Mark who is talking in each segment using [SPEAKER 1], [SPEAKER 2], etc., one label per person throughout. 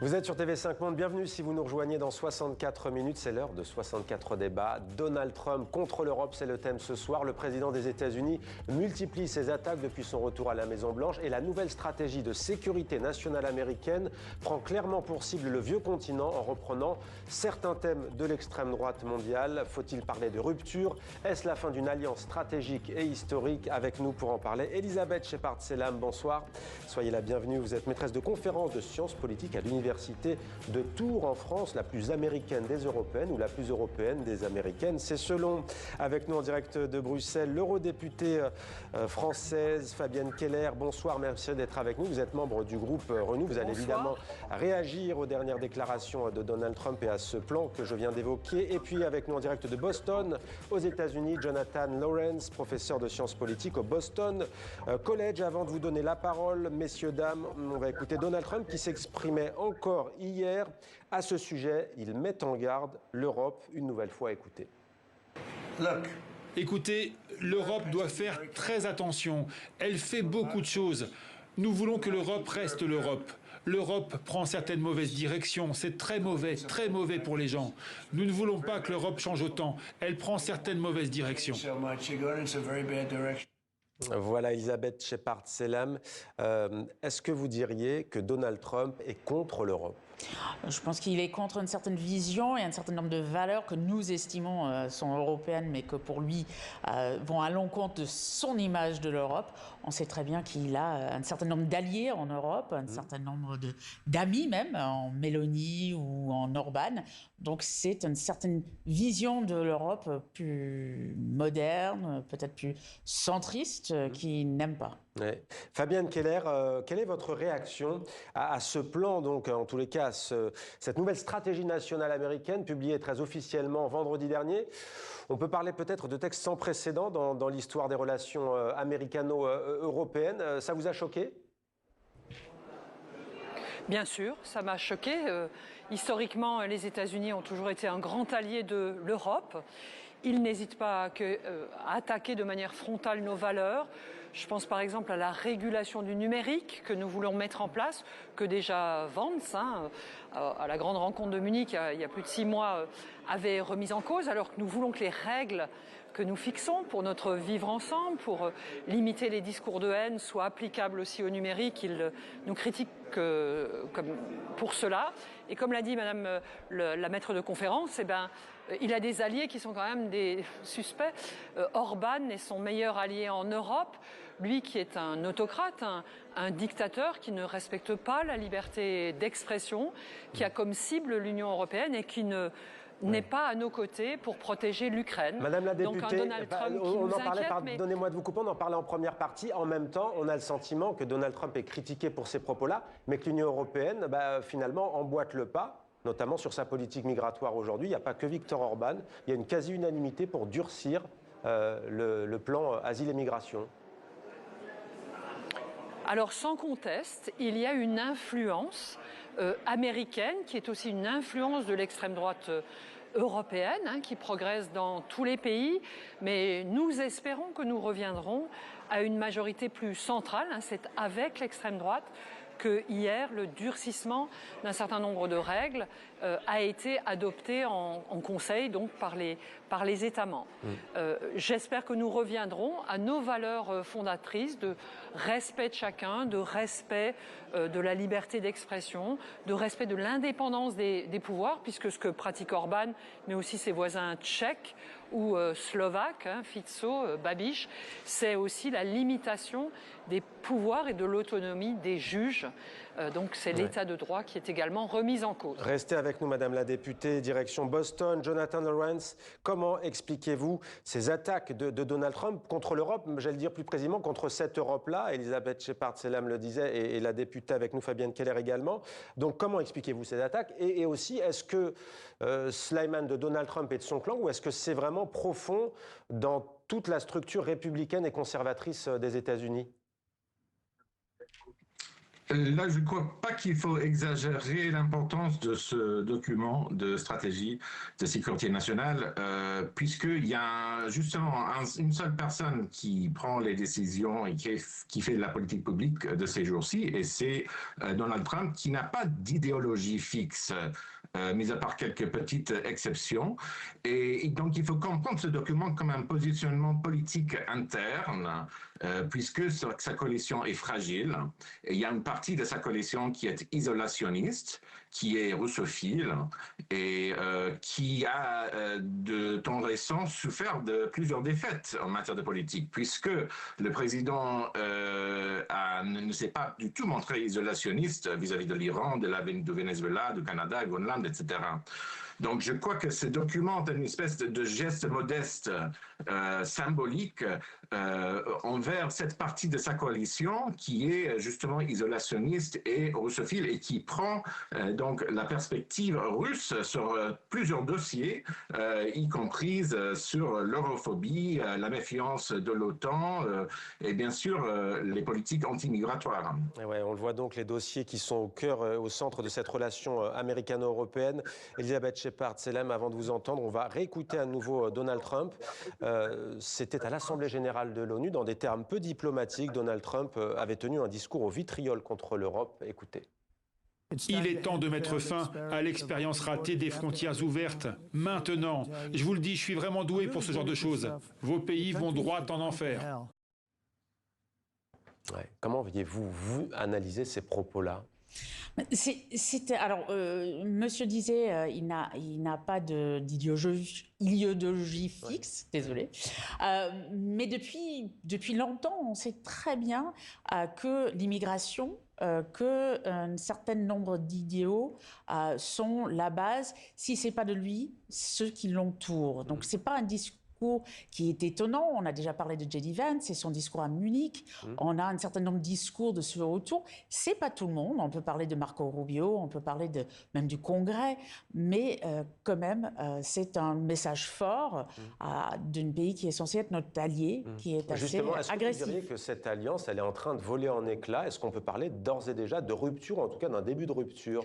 [SPEAKER 1] Vous êtes sur TV5 Monde, bienvenue si vous nous rejoignez dans 64 minutes, c'est l'heure de 64 débats. Donald Trump contre l'Europe, c'est le thème ce soir. Le président des États-Unis multiplie ses attaques depuis son retour à la Maison-Blanche et la nouvelle stratégie de sécurité nationale américaine prend clairement pour cible le vieux continent en reprenant certains thèmes de l'extrême droite mondiale. Faut-il parler de rupture? Est-ce la fin d'une alliance stratégique et historique? Avec nous pour en parler, Elisabeth Shepard-Selam, bonsoir. Soyez la bienvenue, vous êtes maîtresse de conférences de sciences politiques à l'Université de Tours en France, la plus américaine des européennes ou la plus européenne des américaines. C'est selon. Avec nous en direct de Bruxelles, l'eurodéputée française Fabienne Keller. Bonsoir, merci d'être avec nous. Vous êtes membre du groupe Renew. Vous allez évidemment réagir aux dernières déclarations de Donald Trump et à ce plan que je viens d'évoquer. Et puis avec nous en direct de Boston, aux États-Unis, Jonathan Lawrence, professeur de sciences politiques au Boston College. Avant de vous donner la parole, messieurs, dames, on va écouter Donald Trump qui s'exprimait encore hier à ce sujet. Il met en garde l'Europe une nouvelle fois. Écoutez.
[SPEAKER 2] Écoutez, l'Europe doit faire très attention. Elle fait beaucoup de choses. Nous voulons que l'Europe reste l'Europe. L'Europe prend certaines mauvaises directions. C'est très mauvais pour les gens. Nous ne voulons pas que l'Europe change autant. Elle prend certaines mauvaises directions.
[SPEAKER 1] Voilà, Elisabeth Shepard-Selam. Est-ce que vous diriez que Donald Trump est contre l'Europe?
[SPEAKER 3] Je pense qu'il est contre une certaine vision et un certain nombre de valeurs que nous estimons sont européennes, mais que pour lui vont à l'encontre de son image de l'Europe. On sait très bien qu'il a un certain nombre d'alliés en Europe, un certain nombre d'amis même, en Meloni ou en Orban. Donc c'est une certaine vision de l'Europe plus moderne, peut-être plus centriste, qu'il n'aime pas.
[SPEAKER 1] Ouais. Fabienne Keller, quelle est votre réaction à ce plan, donc en tous les cas, cette nouvelle stratégie nationale américaine publiée très officiellement vendredi dernier? On peut parler peut-être de textes sans précédent dans l'histoire des relations américano-européennes. Ça vous a choqué?
[SPEAKER 4] Bien sûr, ça m'a choqué. Historiquement, les États-Unis ont toujours été un grand allié de l'Europe. Ils n'hésitent pas à attaquer de manière frontale nos valeurs. Je pense par exemple à la régulation du numérique que nous voulons mettre en place, que déjà Vance, à la grande rencontre de Munich il y a plus de 6 mois, avait remise en cause, alors que nous voulons que les règles que nous fixons pour notre vivre ensemble, pour limiter les discours de haine, soient applicables aussi au numérique. Ils nous critiquent comme pour cela. Et comme l'a dit Madame la maître de conférence, il a des alliés qui sont quand même des suspects. Orban est son meilleur allié en Europe, lui qui est un autocrate, un dictateur qui ne respecte pas la liberté d'expression, qui a comme cible l'Union européenne et qui n'est pas à nos côtés pour protéger l'Ukraine.
[SPEAKER 1] Madame la députée,
[SPEAKER 4] donc un Donald Trump qui
[SPEAKER 1] on
[SPEAKER 4] nous
[SPEAKER 1] en parlait,
[SPEAKER 4] inquiète,
[SPEAKER 1] pardonnez-moi de vous couper, on en parlait en première partie. En même temps, on a le sentiment que Donald Trump est critiqué pour ces propos-là, mais que l'Union européenne, finalement, emboîte le pas, notamment sur sa politique migratoire aujourd'hui. Il n'y a pas que Viktor Orban, il y a une quasi-unanimité pour durcir le plan asile et migration.
[SPEAKER 4] Alors sans conteste, il y a une influence américaine qui est aussi une influence de l'extrême droite européenne qui progresse dans tous les pays, mais nous espérons que nous reviendrons à une majorité plus centrale. C'est avec l'extrême droite que hier, le durcissement d'un certain nombre de règles a été adopté en Conseil, donc par les États membres. J'espère que nous reviendrons à nos valeurs fondatrices de respect de chacun, de respect de la liberté d'expression, de respect de l'indépendance des pouvoirs, puisque ce que pratique Orban, mais aussi ses voisins tchèques ou slovaques, Fico, Babiš, c'est aussi la limitation des pouvoirs et de l'autonomie des juges. Donc c'est l'état de droit qui est également remis en cause.
[SPEAKER 1] Restez avec nous, Madame la députée, direction Boston. Jonathan Lawrence, comment expliquez-vous ces attaques de Donald Trump contre l'Europe, j'allais dire plus précisément contre cette Europe-là? Elisabeth Shepard-Selam le disait et la députée avec nous, Fabienne Keller également. Donc comment expliquez-vous ces attaques? Et aussi, est-ce que cela émane de Donald Trump et de son clan, ou est-ce que c'est vraiment profond dans toute la structure républicaine et conservatrice des États-Unis?
[SPEAKER 5] Là, je ne crois pas qu'il faut exagérer l'importance de ce document de stratégie de sécurité nationale, puisqu'il y a justement une seule personne qui prend les décisions et qui fait la politique publique de ces jours-ci, et c'est Donald Trump, qui n'a pas d'idéologie fixe, mis à part quelques petites exceptions. Et donc, il faut comprendre ce document comme un positionnement politique interne, puisque sa coalition est fragile. Et il y a une partie de sa coalition qui est isolationniste, qui est russophile et qui a de temps récent souffert de plusieurs défaites en matière de politique, puisque le président ne s'est pas du tout montré isolationniste vis-à-vis de l'Iran, du Venezuela, du Canada, du Groenland, etc. Donc je crois que ce document est une espèce de geste modeste, symbolique, envers cette partie de sa coalition qui est justement isolationniste et russophile et qui prend donc la perspective russe sur plusieurs dossiers, y compris sur l'europhobie, la méfiance de l'OTAN et bien sûr les politiques anti-migratoires.
[SPEAKER 1] Ouais, on le voit donc, les dossiers qui sont au cœur, au centre de cette relation américano-européenne. Elisabeth Shepard-Selem, avant de vous entendre, on va réécouter à nouveau Donald Trump. C'était à l'Assemblée générale de l'ONU, dans des termes peu diplomatiques. Donald Trump avait tenu un discours au vitriol contre l'Europe. Écoutez.
[SPEAKER 2] Il est temps de mettre fin à l'expérience ratée des frontières ouvertes. Maintenant, je vous le dis, je suis vraiment doué pour ce genre de choses. Vos pays vont droit en enfer.
[SPEAKER 1] Ouais. Comment voyez-vous analyser ces propos-là ?
[SPEAKER 3] Alors, monsieur disait, il n'a pas d'idéologie fixe, désolé. Mais depuis longtemps, on sait très bien que l'immigration, qu'un certain nombre d'idéaux sont la base. Si c'est pas de lui, ceux qui l'entourent. Donc, c'est pas un discours qui est étonnant. On a déjà parlé de J.D. Vance, c'est son discours à Munich. On a un certain nombre de discours de ceux autour. C'est pas tout le monde. On peut parler de Marco Rubio, on peut parler même du Congrès, mais quand même, c'est un message fort d'un pays qui est censé être notre allié, qui est assez
[SPEAKER 1] Justement, est-ce
[SPEAKER 3] agressif.
[SPEAKER 1] que vous diriez que cette alliance, elle est en train de voler en éclats ? Est-ce qu'on peut parler d'ores et déjà de rupture, en tout cas d'un début de rupture ?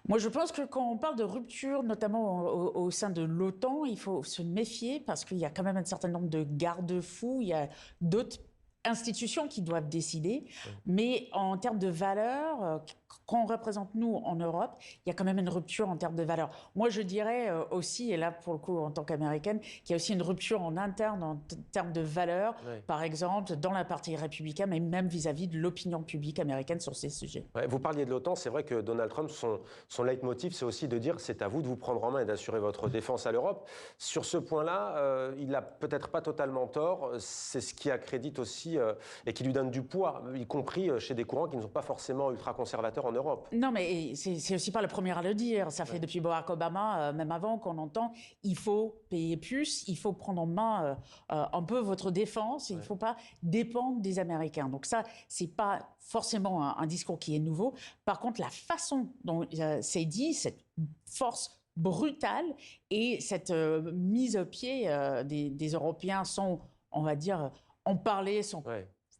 [SPEAKER 3] Moi, je pense que quand on parle de rupture, notamment au sein de l'OTAN, il faut se méfier parce qu'il y a quand même un certain nombre de garde-fous. Il y a d'autres institutions qui doivent décider. Mais en termes de valeurs, qu'on représente nous en Europe, il y a quand même une rupture en termes de valeurs. Moi, je dirais aussi, et là pour le coup en tant qu'américaine, qu'il y a aussi une rupture en interne en termes de valeurs, par exemple dans la partie républicaine, mais même vis-à-vis de l'opinion publique américaine sur ces sujets.
[SPEAKER 1] Ouais, vous parliez de l'OTAN, c'est vrai que Donald Trump, son leitmotiv, c'est aussi de dire c'est à vous de vous prendre en main et d'assurer votre défense à l'Europe. Sur ce point-là, il n'a peut-être pas totalement tort. C'est ce qui accrédite aussi et qui lui donne du poids, y compris chez des courants qui ne sont pas forcément ultra-conservateurs en Europe.
[SPEAKER 3] Non, mais c'est aussi pas le premier à le dire. Ça fait depuis Barack Obama, même avant, qu'on entend il faut payer plus, il faut prendre en main un peu votre défense, il ne faut pas dépendre des Américains. Donc ça, c'est pas forcément un discours qui est nouveau. Par contre, la façon dont c'est dit, cette force brutale et cette mise au pied des Européens sans, on va dire, en parler, sans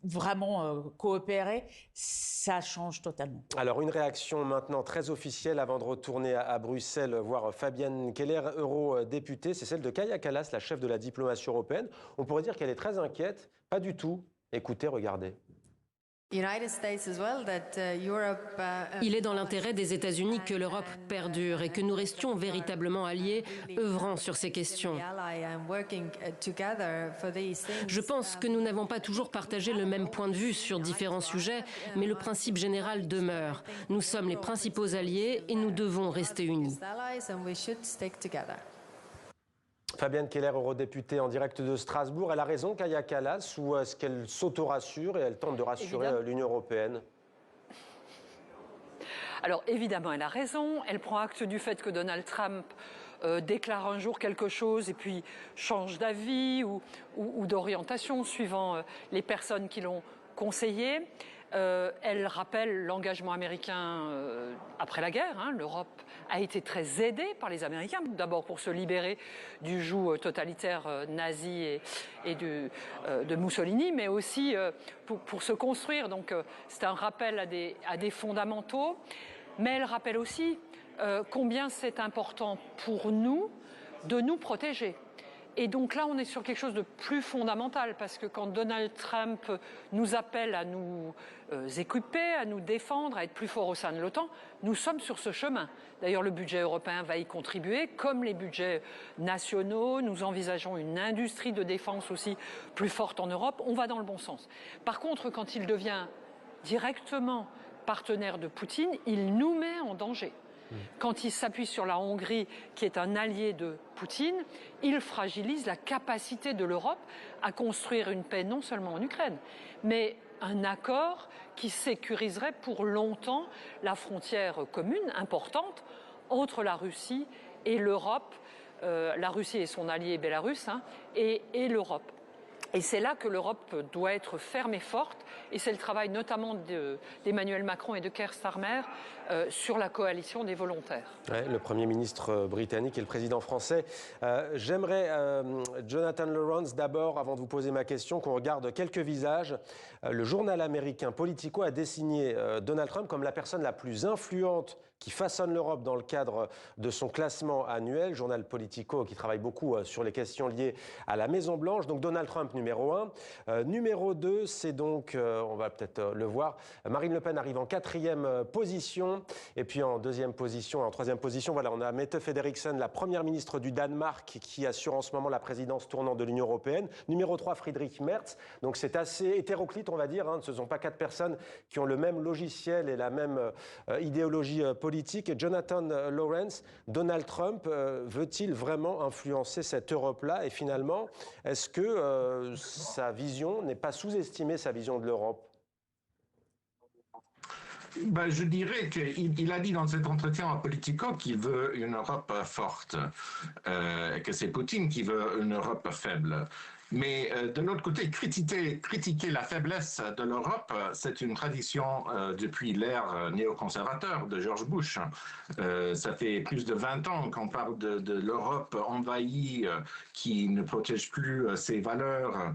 [SPEAKER 3] vraiment coopérer, ça change totalement.
[SPEAKER 1] Alors, une réaction maintenant très officielle avant de retourner à Bruxelles, voir Fabienne Keller, eurodéputée, c'est celle de Kaja Kallas, la chef de la diplomatie européenne. On pourrait dire qu'elle est très inquiète. Pas du tout. Écoutez, regardez.
[SPEAKER 6] Il est dans l'intérêt des États-Unis que l'Europe perdure et que nous restions véritablement alliés, œuvrant sur ces questions. Je pense que nous n'avons pas toujours partagé le même point de vue sur différents sujets, mais le principe général demeure. Nous sommes les principaux alliés et nous devons rester unis.
[SPEAKER 1] Fabienne Keller, eurodéputée en direct de Strasbourg. Elle a raison, Kaja Kallas, ou est-ce qu'elle s'auto-rassure et elle tente de rassurer l'Union européenne ?
[SPEAKER 4] Alors évidemment, elle a raison. Elle prend acte du fait que Donald Trump déclare un jour quelque chose et puis change d'avis ou d'orientation suivant les personnes qui l'ont conseillé. Elle rappelle l'engagement américain après la guerre. L'Europe a été très aidée par les Américains, d'abord pour se libérer du joug totalitaire nazi et de Mussolini, mais aussi pour se construire. Donc c'est un rappel à des fondamentaux, mais elle rappelle aussi combien c'est important pour nous de nous protéger. Et donc là, on est sur quelque chose de plus fondamental, parce que quand Donald Trump nous appelle à nous équiper, à nous défendre, à être plus forts au sein de l'OTAN, nous sommes sur ce chemin. D'ailleurs, le budget européen va y contribuer, comme les budgets nationaux. Nous envisageons une industrie de défense aussi plus forte en Europe. On va dans le bon sens. Par contre, quand il devient directement partenaire de Poutine, il nous met en danger. Quand il s'appuie sur la Hongrie, qui est un allié de Poutine, il fragilise la capacité de l'Europe à construire une paix non seulement en Ukraine, mais un accord qui sécuriserait pour longtemps la frontière commune importante entre la Russie et l'Europe, la Russie et son allié Bélarus, et l'Europe. Et c'est là que l'Europe doit être ferme et forte, et c'est le travail notamment d'Emmanuel Macron et de Keir Starmer sur la coalition des volontaires.
[SPEAKER 1] Ouais, le Premier ministre britannique et le président français. J'aimerais, Jonathan Lawrence, d'abord, avant de vous poser ma question, qu'on regarde quelques visages. Le journal américain Politico a désigné Donald Trump comme la personne la plus influente qui façonne l'Europe dans le cadre de son classement annuel. Journal Politico qui travaille beaucoup sur les questions liées à la Maison-Blanche. Donc Donald Trump numéro 1. Numéro 2, c'est donc, on va peut-être le voir, Marine Le Pen arrive en 4e position. Et puis en 2e position, en 3e position, voilà, on a Mette Frederiksen, la première ministre du Danemark, qui assure en ce moment la présidence tournante de l'Union européenne. Numéro 3, Friedrich Merz. Donc c'est assez hétéroclite, on va dire. Ce ne sont pas 4 personnes qui ont le même logiciel et la même idéologie politique. Et Jonathan Lawrence, Donald Trump veut-il vraiment influencer cette Europe-là? Et finalement, est-ce que sa vision n'est pas sous-estimée, sa vision de l'Europe?
[SPEAKER 5] Je dirais qu'il a dit dans cet entretien à Politico qu'il veut une Europe forte, que c'est Poutine qui veut une Europe faible. Mais de l'autre côté, critiquer la faiblesse de l'Europe, c'est une tradition depuis l'ère néoconservateur de George Bush. Ça fait plus de 20 ans qu'on parle de l'Europe envahie, qui ne protège plus ses valeurs.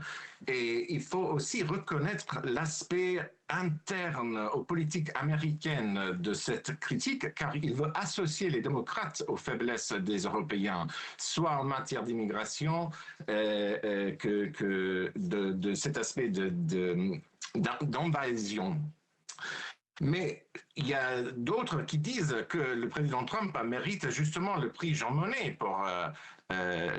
[SPEAKER 5] Et il faut aussi reconnaître l'aspect interne aux politiques américaines de cette critique, car il veut associer les démocrates aux faiblesses des Européens, soit en matière d'immigration, de cet aspect d'invasion. Mais il y a d'autres qui disent que le président Trump mérite justement le prix Jean Monnet pour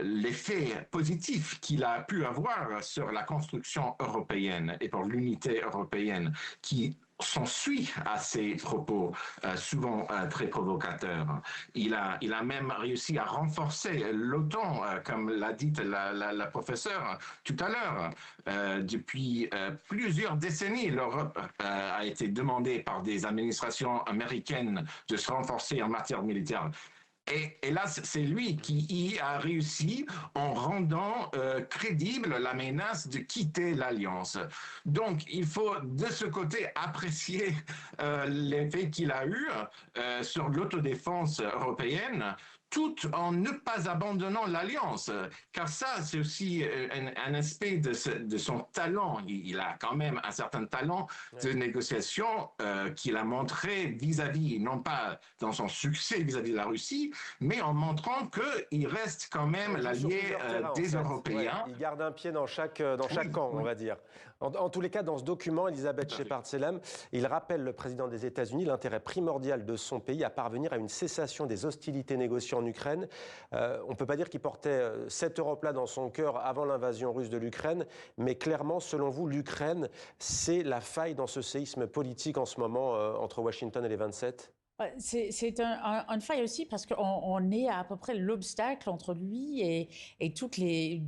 [SPEAKER 5] l'effet positif qu'il a pu avoir sur la construction européenne et pour l'unité européenne qui s'ensuit à ses propos souvent très provocateurs. Il a même réussi à renforcer l'OTAN, comme l'a dit la professeure tout à l'heure. Depuis plusieurs décennies, l'Europe a été demandée par des administrations américaines de se renforcer en matière militaire. Et là, c'est lui qui y a réussi en rendant crédible la menace de quitter l'Alliance. Donc, il faut de ce côté apprécier l'effet qu'il a eu sur l'autodéfense européenne, tout en ne pas abandonnant l'Alliance. Car ça, c'est aussi un aspect de son talent. Il a quand même un certain talent de négociation qu'il a montré vis-à-vis, non pas dans son succès vis-à-vis de la Russie, mais en montrant qu'il reste quand même l'allié des Européens.
[SPEAKER 1] Ouais, il garde un pied dans chaque camp, on va dire. En tous les cas, dans ce document, Elisabeth Shepard-Selem, il rappelle le président des États-Unis l'intérêt primordial de son pays à parvenir à une cessation des hostilités négociées en Ukraine. On ne peut pas dire qu'il portait cette Europe-là dans son cœur avant l'invasion russe de l'Ukraine, mais clairement, selon vous, l'Ukraine, c'est la faille dans ce séisme politique en ce moment entre Washington et les 27 ?
[SPEAKER 3] C'est une faille aussi parce qu'on est à peu près l'obstacle entre lui et toutes les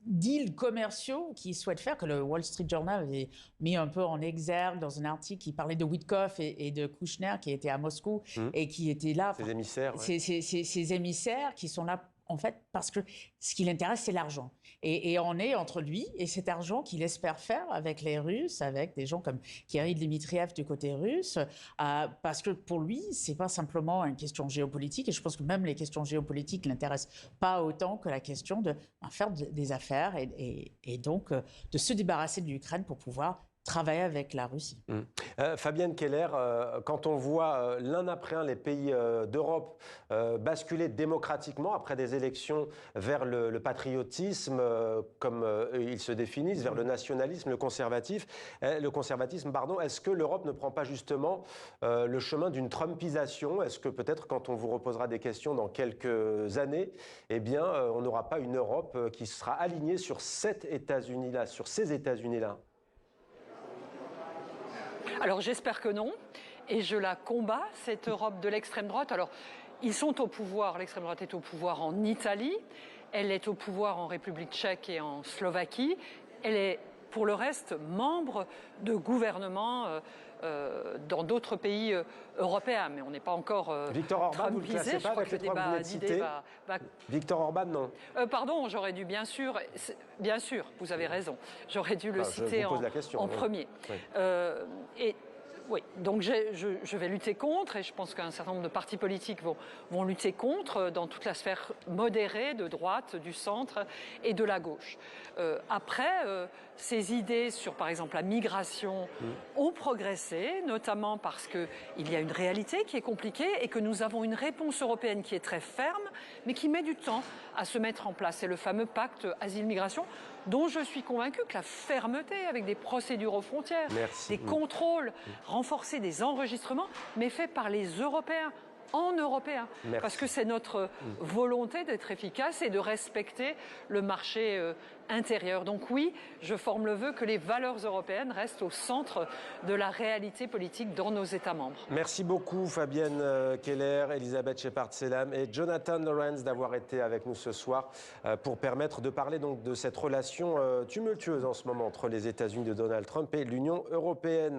[SPEAKER 3] deals commerciaux qu'il souhaite faire, que le Wall Street Journal avait mis un peu en exergue dans un article qui parlait de Witkoff et de Kushner qui étaient à Moscou et qui étaient là.
[SPEAKER 1] Ces émissaires.
[SPEAKER 3] Ces émissaires qui sont là en fait, parce que ce qui l'intéresse, c'est l'argent. Et on est entre lui et cet argent qu'il espère faire avec les Russes, avec des gens comme Kirill Dmitriev du côté russe, parce que pour lui, c'est pas simplement une question géopolitique, et je pense que même les questions géopolitiques l'intéressent pas autant que la question de faire des affaires et donc de se débarrasser de l'Ukraine pour pouvoir travailler avec la Russie.
[SPEAKER 1] Fabienne Keller, quand on voit l'un après un les pays d'Europe basculer démocratiquement après des élections vers le patriotisme, comme ils se définissent, vers le nationalisme, le conservatisme, est-ce que l'Europe ne prend pas justement le chemin d'une Trumpisation? Est-ce que peut-être quand on vous reposera des questions dans quelques années, eh bien, on n'aura pas une Europe qui sera alignée sur ces États-Unis-là?
[SPEAKER 4] Alors j'espère que non, et je la combats, cette Europe de l'extrême droite. Alors, ils sont au pouvoir, l'extrême droite est au pouvoir en Italie, elle est au pouvoir en République tchèque et en Slovaquie, elle est pour le reste membre de gouvernements dans d'autres pays européens, mais on n'est pas encore
[SPEAKER 1] Victor Orban, vous ne le classez pas avec les trois que vous venez de citer? Victor Orban, non.
[SPEAKER 4] Pardon, j'aurais dû, bien sûr, vous avez raison, j'aurais dû le citer en premier. Oui. Oui, donc je vais lutter contre, et je pense qu'un certain nombre de partis politiques vont lutter contre dans toute la sphère modérée de droite, du centre et de la gauche. Après, ces idées sur, par exemple, la migration ont progressé, notamment parce qu'il y a une réalité qui est compliquée et que nous avons une réponse européenne qui est très ferme, mais qui met du temps à se mettre en place. C'est le fameux pacte asile-migration, dont je suis convaincue que la fermeté, avec des procédures aux frontières, des contrôles, renforcer des enregistrements, mais faits par les Européens, en européen. Parce que c'est notre volonté d'être efficace et de respecter le marché intérieur. Donc oui, je forme le vœu que les valeurs européennes restent au centre de la réalité politique dans nos États membres.
[SPEAKER 1] Merci beaucoup Fabienne Keller, Elisabeth Shepard-Selam et Jonathan Lawrence d'avoir été avec nous ce soir pour permettre de parler donc de cette relation tumultueuse en ce moment entre les États-Unis de Donald Trump et l'Union européenne.